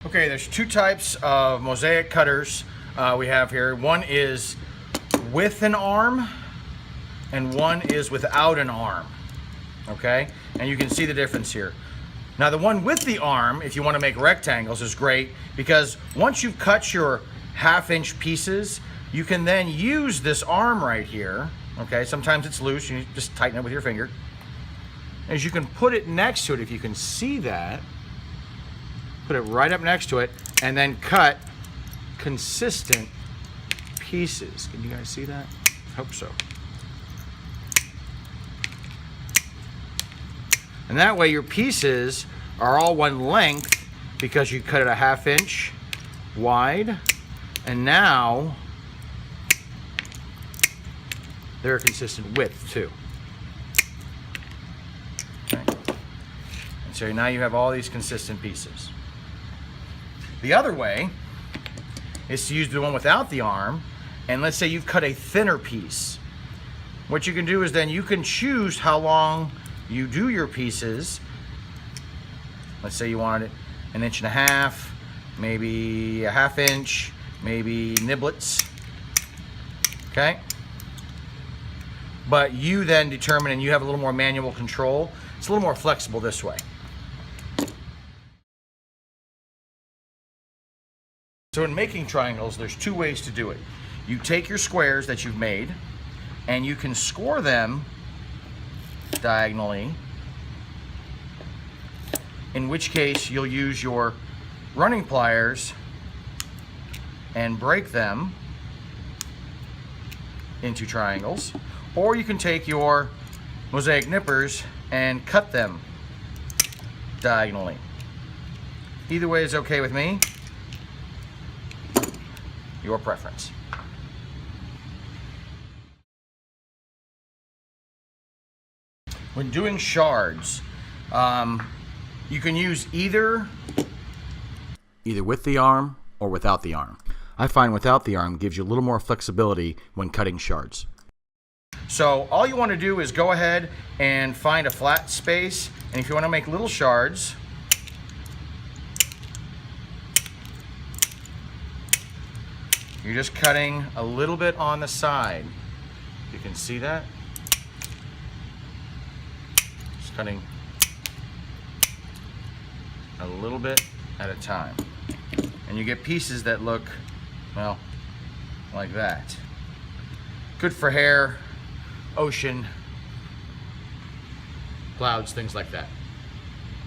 Okay, there's two types of mosaic cutters we have here. One is with an arm and one is without an arm. Okay, and you can see the difference here. Now the one with the arm, if you want to make rectangles, is great because once you've cut your 1/2-inch pieces, you can then use this arm right here. Okay, sometimes it's loose, you just tighten it with your finger. As you can put it next to it, if you can see that, put it right up next to it, and then cut consistent pieces. Can you guys see that? Hope so. And that way your pieces are all one length because you cut it a 1/2-inch wide, and now they're a consistent width too. Okay. And so now you have all these consistent pieces. The other way is to use the one without the arm, and let's say you've cut a thinner piece. What you can do is then you can choose how long you do your pieces. Let's say you wanted it 1.5 inches, maybe a 1/2 inch, maybe niblets, okay? But you then determine, and you have a little more manual control. It's a little more flexible this way. So in making triangles, there's two ways to do it. You take your squares that you've made and you can score them diagonally, in which case you'll use your running pliers and break them into triangles, or you can take your Mosaic Nippers and cut them diagonally. Either way is okay with me. Your preference. When doing shards, you can use either with the arm or without the arm. I find without the arm gives you a little more flexibility when cutting shards. So all you want to do is go ahead and find a flat space, and if you want to make little shards, you're just cutting a little bit on the side. You can see that? Just cutting a little bit at a time. And you get pieces that look, well, like that. Good for hair, ocean, clouds, things like that.